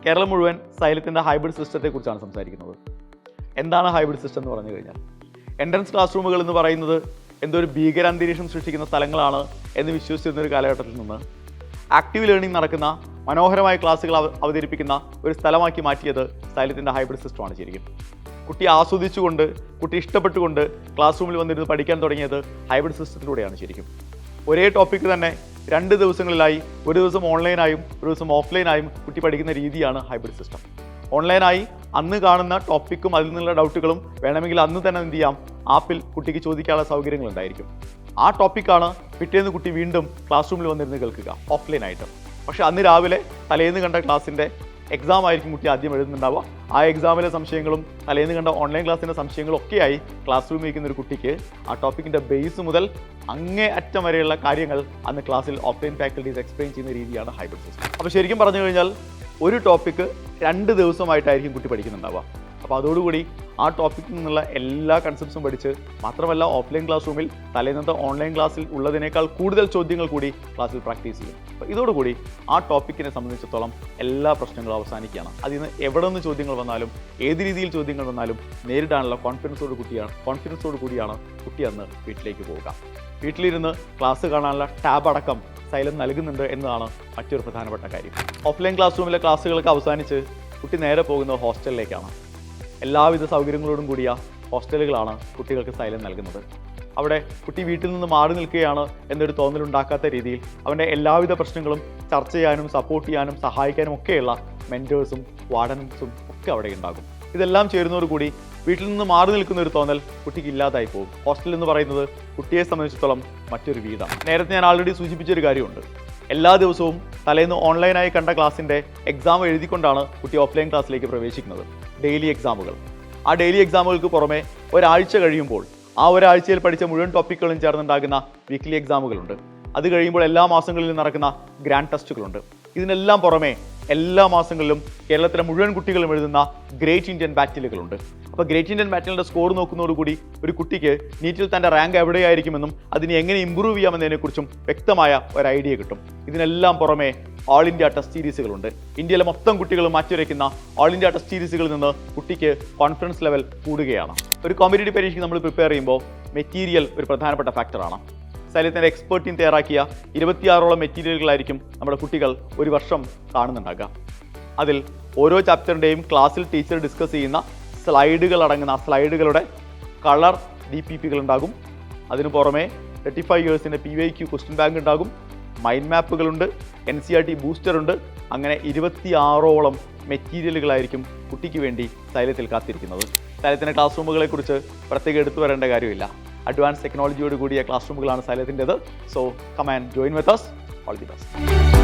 കേരളം മുഴുവൻ സൈലത്തിൻ്റെ ഹൈബ്രിഡ് സിസ്റ്റത്തെക്കുറിച്ചാണ് സംസാരിക്കുന്നത്. എന്താണ് ഹൈബ്രിഡ് സിസ്റ്റം എന്ന് പറഞ്ഞു കഴിഞ്ഞാൽ, എൻട്രൻസ് ക്ലാസ് റൂമുകൾ എന്ന് പറയുന്നത് എന്തോ ഒരു ഭീകരാന്തരീക്ഷം സൃഷ്ടിക്കുന്ന സ്ഥലങ്ങളാണ് എന്ന് വിശ്വസിച്ചിരുന്ന ഒരു കാലഘട്ടത്തിൽ നിന്ന് ആക്റ്റീവ് ലേണിംഗ് നടക്കുന്ന മനോഹരമായ ക്ലാസ്സുകൾ അവതരിപ്പിക്കുന്ന ഒരു സ്ഥലമാക്കി മാറ്റിയത് സൈലത്തിൻ്റെ ഹൈബ്രിഡ് സിസ്റ്റമാണ് ശരിക്കും. കുട്ടി ആസ്വദിച്ചുകൊണ്ട്, കുട്ടി ഇഷ്ടപ്പെട്ടുകൊണ്ട് ക്ലാസ് റൂമിൽ വന്നിരുന്ന് പഠിക്കാൻ തുടങ്ങിയത് ഹൈബ്രിഡ് സിസ്റ്റത്തിലൂടെയാണ് ശരിക്കും. ഒരേ ടോപ്പിക്ക് തന്നെ 2 ദിവസങ്ങളിലായി, ഒരു ദിവസം ഓൺലൈനായും ഒരു ദിവസം ഓഫ്ലൈനായും കുട്ടി പഠിക്കുന്ന രീതിയാണ് ഹൈബ്രിഡ് സിസ്റ്റം. ഓൺലൈനായി അന്ന് കാണുന്ന ടോപ്പിക്കും അതിൽ നിന്നുള്ള ഡൗട്ടുകളും വേണമെങ്കിൽ അന്ന് തന്നെ എന്ത് ചെയ്യാം, ആപ്പിൽ കുട്ടിക്ക് ചോദിക്കാനുള്ള സൗകര്യങ്ങളുണ്ടായിരിക്കും. ആ ടോപ്പിക്കാണ് പിറ്റേന്ന് കുട്ടി വീണ്ടും ക്ലാസ് റൂമിൽ വന്നിരുന്ന് കേൾക്കുക ഓഫ്ലൈനായിട്ട്. പക്ഷേ അന്ന് രാവിലെ തലേന്ന് കണ്ട ക്ലാസ്സിൻ്റെ എക്സാം ആയിരിക്കും കുട്ടി ആദ്യം എഴുതുന്നുണ്ടാവുക. ആ എക്സാമിലെ സംശയങ്ങളും തലേന്ന് കണ്ട ഓൺലൈൻ ക്ലാസ്സിൻ്റെ സംശയങ്ങളും ഒക്കെയായി ക്ലാസ് റൂമിൽ ഇരിക്കുന്ന ഒരു കുട്ടിക്ക് ആ ടോപ്പിക്കിൻ്റെ ബേസ് മുതൽ അങ്ങേ അറ്റം വരെയുള്ള കാര്യങ്ങൾ അന്ന് ക്ലാസ്സിൽ ഓഫ്ലൈൻ ഫാക്കൽറ്റീസ് എക്സ്പ്ലെയിൻ ചെയ്യുന്ന രീതിയാണ് ഹൈബ്രിഡ് സിസ്റ്റം. അപ്പോൾ ശരിക്കും പറഞ്ഞു കഴിഞ്ഞാൽ ഒരു ടോപ്പിക്ക് 2 ദിവസമായിട്ടായിരിക്കും കുട്ടി പഠിക്കുന്നുണ്ടാവുക. അപ്പോൾ അതോടുകൂടി ആ ടോപ്പിക്കിൽ നിന്നുള്ള എല്ലാ കൺസെപ്റ്റ്സും പഠിച്ച്, മാത്രമല്ല ഓഫ്ലൈൻ ക്ലാസ് റൂമിൽ തലേന്നത്തെ ഓൺലൈൻ ക്ലാസ്സിൽ ഉള്ളതിനേക്കാൾ കൂടുതൽ ചോദ്യങ്ങൾ കൂടി ക്ലാസ്സിൽ പ്രാക്ടീസ് ചെയ്യും. അപ്പോൾ ഇതോടുകൂടി ആ ടോപ്പിക്കിനെ സംബന്ധിച്ചിടത്തോളം എല്ലാ പ്രശ്നങ്ങളും അവസാനിക്കുകയാണ്. അതിൽ നിന്ന് എവിടെ നിന്ന് ചോദ്യങ്ങൾ വന്നാലും, ഏത് രീതിയിൽ ചോദ്യങ്ങൾ വന്നാലും നേരിടാനുള്ള കോൺഫിഡൻസോട് കൂടിയാണ് കുട്ടി അന്ന് വീട്ടിലേക്ക് പോവുക. വീട്ടിലിരുന്ന് ക്ലാസ് കാണാനുള്ള ടാബ് അടക്കം സൈലം നൽകുന്നുണ്ട് എന്നതാണ് മറ്റൊരു പ്രധാനപ്പെട്ട കാര്യം. ഓഫ്ലൈൻ ക്ലാസ് റൂമിലെ ക്ലാസ്സുകളൊക്കെ അവസാനിച്ച് കുട്ടി നേരെ പോകുന്നത് ഹോസ്റ്റലിലേക്കാണ്. എല്ലാവിധ സൗകര്യങ്ങളോടും കൂടിയ ഹോസ്റ്റലുകളാണ് കുട്ടികൾക്ക് സൈലം നൽകുന്നത്. അവിടെ കുട്ടി വീട്ടിൽ നിന്ന് മാറി നിൽക്കുകയാണ് എന്നൊരു തോന്നലുണ്ടാക്കാത്ത രീതിയിൽ അവൻ്റെ എല്ലാവിധ പ്രശ്നങ്ങളും ചർച്ച ചെയ്യാനും സപ്പോർട്ട് ചെയ്യാനും സഹായിക്കാനും ഒക്കെയുള്ള മെൻറ്റേഴ്സും വാർഡൻസും ഒക്കെ അവിടെ ഉണ്ടാകും. ഇതെല്ലാം ചേരുന്നതോടുകൂടി വീട്ടിൽ നിന്ന് മാറി നിൽക്കുന്ന ഒരു തോന്നൽ കുട്ടിക്ക് ഇല്ലാതായി പോകും. ഹോസ്റ്റൽ എന്ന് പറയുന്നത് കുട്ടിയെ സംബന്ധിച്ചിടത്തോളം മറ്റൊരു വീടാണ്. നേരത്തെ ഞാൻ ആൾറെഡി സൂചിപ്പിച്ചൊരു കാര്യമുണ്ട്. എല്ലാ ദിവസവും തലേന്ന് ഓൺലൈനായി കണ്ട ക്ലാസ്സിൻ്റെ എക്സാം എഴുതിക്കൊണ്ടാണ് കുട്ടി ഓഫ്ലൈൻ ക്ലാസ്സിലേക്ക് പ്രവേശിക്കുന്നത്. ഡെയിലി എക്സാമുകൾ. ആ ഡെയിലി എക്സാമുകൾക്ക് പുറമെ ഒരാഴ്ച കഴിയുമ്പോൾ ആ ഒരാഴ്ചയിൽ പഠിച്ച മുഴുവൻ ടോപ്പിക്കുകളും ചേർന്നുണ്ടാകുന്ന വീക്ക്ലി എക്സാമുകളുണ്ട്. അത് കഴിയുമ്പോൾ എല്ലാ മാസങ്ങളിലും നടക്കുന്ന ഗ്രാൻഡ് ടെസ്റ്റുകളുണ്ട്. ഇതിനെല്ലാം പുറമെ എല്ലാ മാസങ്ങളിലും കേരളത്തിലെ മുഴുവൻ കുട്ടികളും എഴുതുന്ന ഗ്രേറ്റ് ഇന്ത്യൻ ബാറ്റിലുകളുണ്ട്. അപ്പോൾ ഗ്രേറ്റ് ഇന്ത്യൻ ബാറ്റിലിൻ്റെ സ്കോർ നോക്കുന്നതോടുകൂടി ഒരു കുട്ടിക്ക് നീറ്റിൽ തൻ്റെ റാങ്ക് എവിടെയായിരിക്കുമെന്നും അതിനെ എങ്ങനെ ഇമ്പ്രൂവ് ചെയ്യാമെന്നതിനെക്കുറിച്ചും വ്യക്തമായ ഒരു ഐഡിയ കിട്ടും. ഇതിനെല്ലാം പുറമെ ഓൾ ഇന്ത്യ ടെസ്റ്റ് സീരീസുകളുണ്ട്. ഇന്ത്യയിലെ മൊത്തം കുട്ടികളും മാറ്റിവെക്കുന്ന ഓൾ ഇന്ത്യ ടെസ്റ്റ് സീരീസുകളിൽ നിന്ന് കുട്ടിക്ക് കോൺഫിഡൻസ് ലെവൽ കൂടുകയാണ്. ഒരു കോമ്പറ്റേറ്റീവ് പരീക്ഷയ്ക്ക് നമ്മൾ പ്രിപ്പയർ ചെയ്യുമ്പോൾ മെറ്റീരിയൽ ഒരു പ്രധാനപ്പെട്ട ഫാക്ടറാണ്. സൈലത്തിൻ്റെ എക്സ്പേർട്ട് ടീം തയ്യാറാക്കിയ 26ഓളം മെറ്റീരിയലുകളായിരിക്കും നമ്മുടെ കുട്ടികൾ ഒരു വർഷം കാണുന്നുണ്ടാകുക. അതിൽ ഓരോ ചാപ്റ്ററിൻ്റെയും ക്ലാസ്സിൽ ടീച്ചർ ഡിസ്കസ് ചെയ്യുന്ന സ്ലൈഡുകൾ അടങ്ങുന്ന ആ സ്ലൈഡുകളുടെ കളർ DPPകൾ ഉണ്ടാകും. അതിനു പുറമെ 35 ഇയേഴ്സിൻ്റെ PYQ ക്വസ്റ്റ്യൻ ബാങ്ക് ഉണ്ടാകും. മൈൻഡ് മാപ്പുകളുണ്ട്, NCERT ബൂസ്റ്റർ ഉണ്ട്. അങ്ങനെ 26ഓളം മെറ്റീരിയലുകളായിരിക്കും കുട്ടിക്ക് വേണ്ടി സൈലത്തിൽ കാത്തിരിക്കുന്നത്. സൈലത്തിൻ്റെ ക്ലാസ് റൂമുകളെക്കുറിച്ച് പ്രത്യേകം എടുത്തു വരേണ്ട കാര്യമില്ല. അഡ്വാൻസ് ടെക്നോളജിയോട് കൂടിയ ക്ലാസ് റൂമുകളാണ് സൈലത്തിൻ്റെത്. So come and join with us. All the best.